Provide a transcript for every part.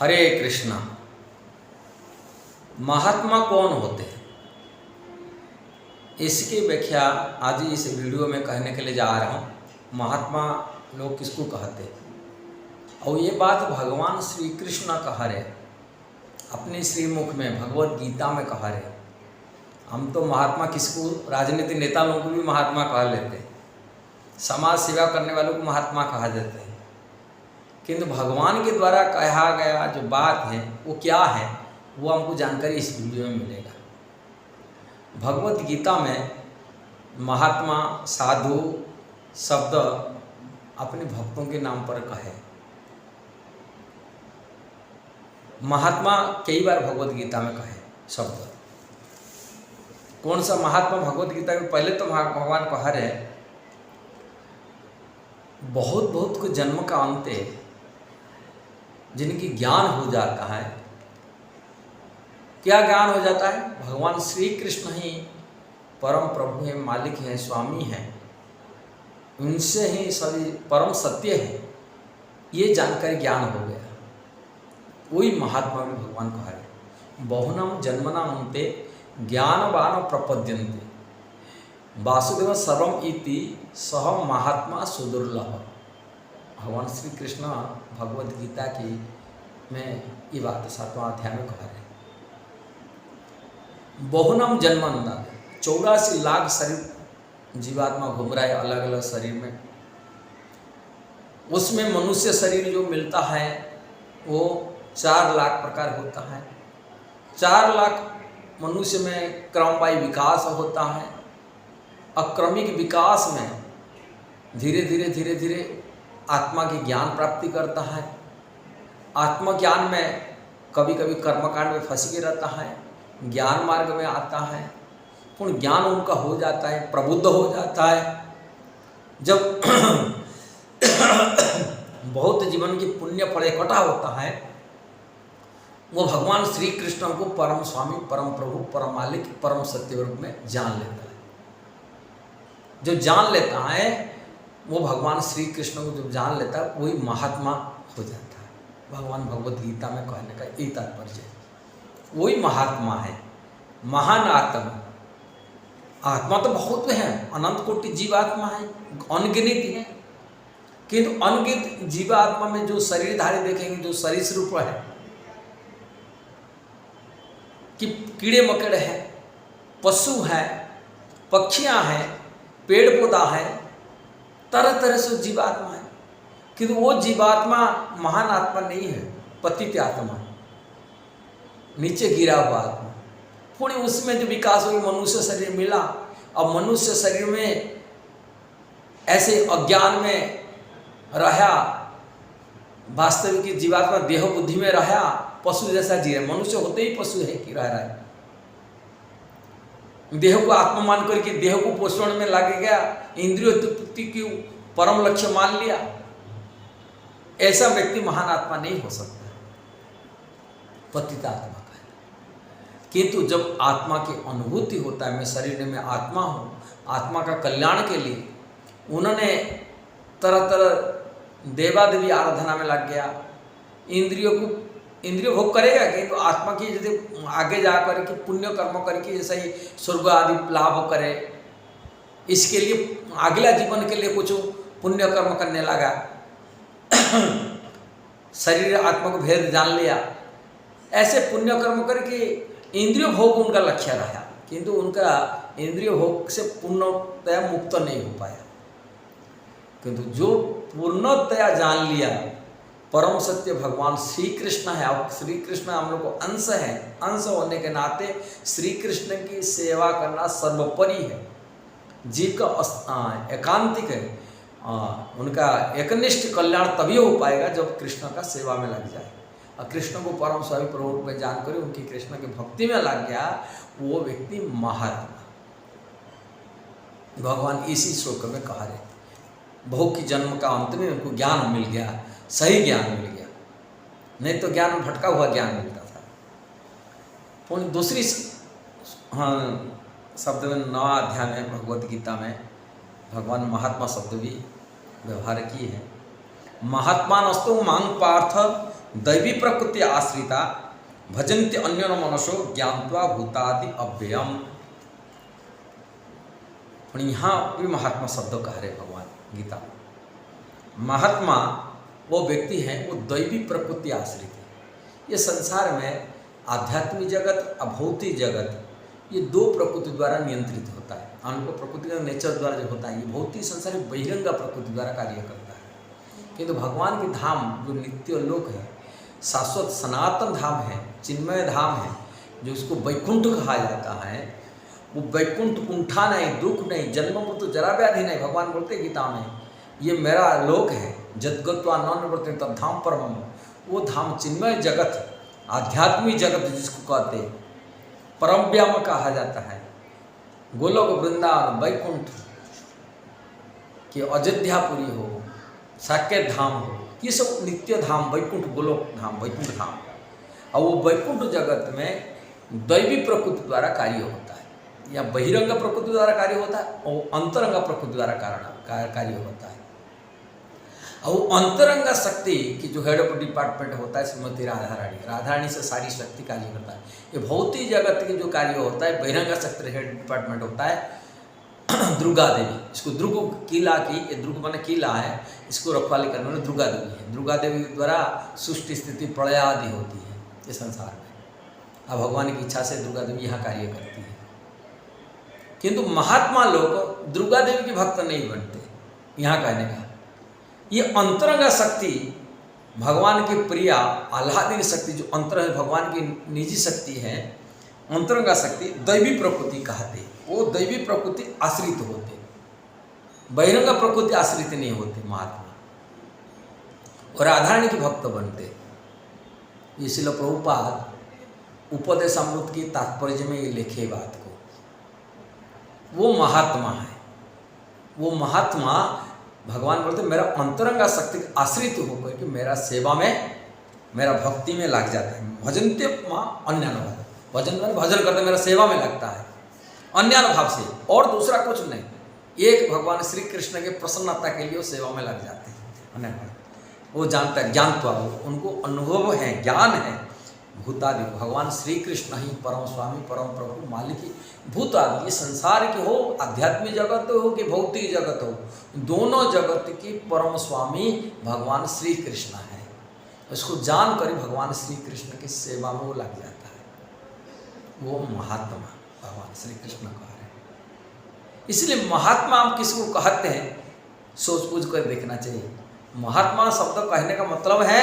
हरे कृष्णा। महात्मा कौन होते हैं, इसकी व्याख्या आज इस वीडियो में कहने के लिए जा रहा हूँ। महात्मा लोग किसको कहते हैं और ये बात भगवान श्री कृष्ण कह रहे, अपने श्रीमुख में भगवत गीता में कह रहे। हम तो महात्मा किसको, राजनीतिक नेता लोगों को भी महात्मा कह लेते हैं, समाज सेवा करने वालों को महात्मा कहा जाता है, किंतु भगवान के द्वारा कहा गया जो बात है वो क्या है वो हमको जानकारी इस वीडियो में मिलेगा। भगवत गीता में महात्मा साधु शब्द अपने भक्तों के नाम पर कहे। महात्मा कई बार भगवत गीता में कहे शब्द। कौन सा महात्मा भगवत गीता में? पहले तो भगवान कह रहे बहुत बहुत को जन्म का अंत है, जिनकी ज्ञान हो जाता है। क्या ज्ञान हो जाता है? भगवान श्री कृष्ण ही परम प्रभु हैं, मालिक हैं, स्वामी हैं, उनसे ही सभी परम सत्य है, ये जानकर ज्ञान हो गया। वही महात्मा भी भगवान कह रहे। बहुनम जन्मना अंते ज्ञानवान प्रपद्यन्ते वासुदेव सर्वम इति सह महात्मा सुदुर्लभ। भगवान श्री कृष्ण भगवद गीता की में ये बात 7वां अध्याय में कह रहे। बहुनम जन्मना 84 लाख शरीर जीवात्मा घूम रहा है अलग अलग शरीर में। उसमें मनुष्य शरीर जो मिलता है वो 4 लाख प्रकार होता है। 4 लाख मनुष्य में क्रमवाई विकास होता है। अक्रमिक विकास में धीरे धीरे आत्मा की ज्ञान प्राप्ति करता है। आत्मज्ञान में कभी कभी कर्मकांड में फंस के रहता है, ज्ञान मार्ग में आता है, पूर्ण ज्ञान उनका हो जाता है, प्रबुद्ध हो जाता है। जब बहुत जीवन की पुण्य फल इकट्ठा होता है, वो भगवान श्री कृष्ण को परम स्वामी, परम प्रभु, परम मालिक, परम सत्य रूप में जान लेता है। जो जान लेता है वो भगवान श्री कृष्ण को जब जान लेता है वही महात्मा हो जाता है। भगवान भगवत गीता में कहने का यही तात्पर्य है, वही महात्मा है। महान आत्मा, आत्मा तो बहुत है, अनंत कोटि जीवात्मा है, अनगिनित है, किंतु अनगिनत जीवात्मा में जो शरीरधारी देखेंगे, जो शरीर रूप है कि कीड़े मकड़े हैं, पशु है, पक्षियां हैं, पेड़ पौधा है, तरह तरह से जीवात्मा है, किंतु वो जीवात्मा महान आत्मा नहीं है, पतित आत्मा, नीचे गिरा हुआ आत्मा। थोड़ी उसमें जो विकास हुई, मनुष्य शरीर मिला, अब मनुष्य शरीर में ऐसे अज्ञान में रहा, वास्तविक जीवात्मा देह बुद्धि में रहा, पशु जैसा जी रहा। मनुष्य होते ही पशु है कि रह रहा है। देह को आत्मा मान करके देह को पोषण में लग गया, इंद्रियों तृप्ति की परम लक्ष्य मान लिया। ऐसा व्यक्ति महान आत्मा नहीं हो सकता, पतित आत्मा का है। किंतु जब आत्मा की अनुभूति होता है, मैं शरीर में आत्मा हूँ, आत्मा का कल्याण के लिए उन्होंने तरह तरह देवा देवी आराधना में लग गया। इंद्रिय भोग करेगा कि तो आत्मा की यदि आगे जा करके पुण्य कर्म करके जैसे ही स्वर्ग आदि लाभ करे, इसके लिए अगला जीवन के लिए कुछ पुण्य कर्म करने लगा। शरीर आत्मा को भेद जान लिया, ऐसे पुण्य कर्म करके इंद्रिय भोग उनका लक्ष्य रहा, किंतु उनका इंद्रिय भोग से पूर्णतया मुक्त नहीं हो पाया। किंतु जो पूर्णतया जान लिया परम सत्य भगवान श्री कृष्ण है, और श्री कृष्ण हम लोग को अंश है, अंश होने के नाते श्री कृष्ण की सेवा करना सर्वोपरि है। जीव का एकांतिक है, उनका एकनिष्ठ कल्याण तभी हो पाएगा जब कृष्ण का सेवा में लग जाए। और कृष्ण को परम स्वामी प्रभु में जानकर उनकी कृष्ण की भक्ति में लग गया, वो व्यक्ति महात्मा। भगवान इसी श्लोक में कह रहे, बहु की जन्म का अंत में उनको ज्ञान मिल गया, सही ज्ञान मिल गया, नहीं तो ज्ञान में भटका हुआ ज्ञान मिलता था। पुण्य दूसरी शब्द में 9वां अध्याय में भगवत गीता में भगवान महात्मा शब्द भी व्यवहार किए हैं। महात्मानस्तु मां पार्थ दैवी प्रकृति आश्रिता भजन्ति अन्योन मनसो ज्ञात्वा भूतादि अव्ययम। यहाँ भी महात्मा शब्द कह रहे भगवान गीता। महात्मा वो व्यक्ति हैं वो दैवी प्रकृति आश्रित है। ये संसार में आध्यात्मिक जगत अभौतिक जगत ये दो प्रकृति द्वारा नियंत्रित होता है। अनुभव प्रकृति का नेचर द्वारा जो होता है, ये भौतिक संसार बहिरंग प्रकृति द्वारा कार्य करता है। किंतु भगवान के धाम जो नित्य लोक है, शाश्वत सनातन धाम है, चिन्मय धाम है, जो उसको वैकुंठ कहा जाता है, वो वैकुंठ कुंठा नहीं, दुख नहीं, जन्म मृत्यु जरा व्याधि नहीं। भगवान बोलते गीता में ये मेरा लोक है, जदगत्वा न निवर्तते तद धाम परम। वो धाम चिन्मय जगत आध्यात्मिक जगत जिसको कहते हैं, परम व्याम कहा जाता है। गोलोक वृंदावन वैकुंठ कि अयोध्यापुरी हो, साकेत धाम हो, ये सब नित्य धाम वैकुंठ गोलोक धाम वैकुंठ धाम। और वो वैकुंठ जगत में दैवी प्रकृति द्वारा कार्य होता है या बहिरंग प्रकृति द्वारा कार्य होता है और अंतरंग प्रकृति द्वारा कार्य होता है। और अंतरंग शक्ति की जो हेड ऑफ डिपार्टमेंट होता है श्रीमती राधा रानी, राधा रानी से सारी शक्ति कार्य करता है। ये भौतिक जगत के जो कार्य होता है बहिरंग शक्ति हेड डिपार्टमेंट होता है दुर्गा देवी। इसको दुर्ग किला की, ये दुर्ग माने किला है, इसको रखवाली करने वाली दुर्गा देवी है। दुर्गा देवी द्वारा सृष्टि स्थिति प्रलय आदि होती है ये संसार में। अब भगवान की इच्छा से दुर्गा देवी यहाँ कार्य करती है। किंतु महात्मा लोग दुर्गा देवी के भक्त नहीं बनते। यहाँ कहने का ये अंतरंग शक्ति भगवान की प्रिया आह्लादिक शक्ति जो अंतर है भगवान की निजी शक्ति है, अंतरंग शक्ति दैवी प्रकृति कहते। वो दैवी प्रकृति आश्रित होते, बहिरंग प्रकृति आश्रित नहीं होते महात्मा, और राधारानी के भक्त बनते। इसलिए प्रभुपाद उपदेश अमृत की तात्पर्य में ये लिखे बात को। वो महात्मा है, वो महात्मा भगवान बोलते मेरा अंतरंगा शक्ति आश्रित होकर कि मेरा सेवा में, मेरा भक्ति में लग जाता है। भजनते माँ अन्यानुभाव, भजन में भजन करते मेरा सेवा में लगता है अन्यानुभाव से, और दूसरा कुछ नहीं। एक भगवान श्री कृष्ण के प्रसन्नता के लिए वो सेवा में लग जाते हैं अन्यानुभाव। वो जानता है, ज्ञान तो उनको अनुभव है, ज्ञान है। भूतादि भगवान श्री कृष्ण ही परम स्वामी परम प्रभु मालिक। भूतादि ये संसार के हो, आध्यात्मिक जगत हो कि भौतिक जगत हो, दोनों जगत की परम स्वामी भगवान श्री कृष्ण है। उसको जान कर भगवान श्री कृष्ण की सेवा में वो लग जाता है। वो महात्मा भगवान श्री कृष्ण कह रहे हैं। इसलिए महात्मा हम किसको कहते हैं सोच पूछ कर देखना चाहिए। महात्मा शब्द कहने का मतलब है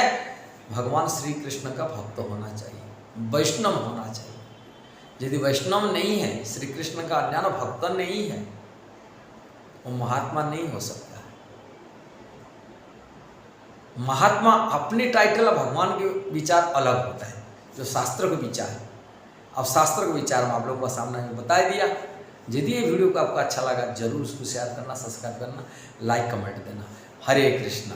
भगवान श्री कृष्ण का भक्त होना चाहिए, वैष्णव होना चाहिए। यदि वैष्णव नहीं है, श्री कृष्ण का अन्य भक्त नहीं है, वो महात्मा नहीं हो सकता है। महात्मा अपने टाइटल भगवान के विचार अलग होता है, जो शास्त्र के विचार है। अब शास्त्र के विचार में आप लोगों का सामने बता दिया। यदि ये वीडियो को आपको अच्छा लगा जरूर उसको शेयर करना, सब्सक्राइब करना, लाइक कमेंट देना। हरे कृष्णा।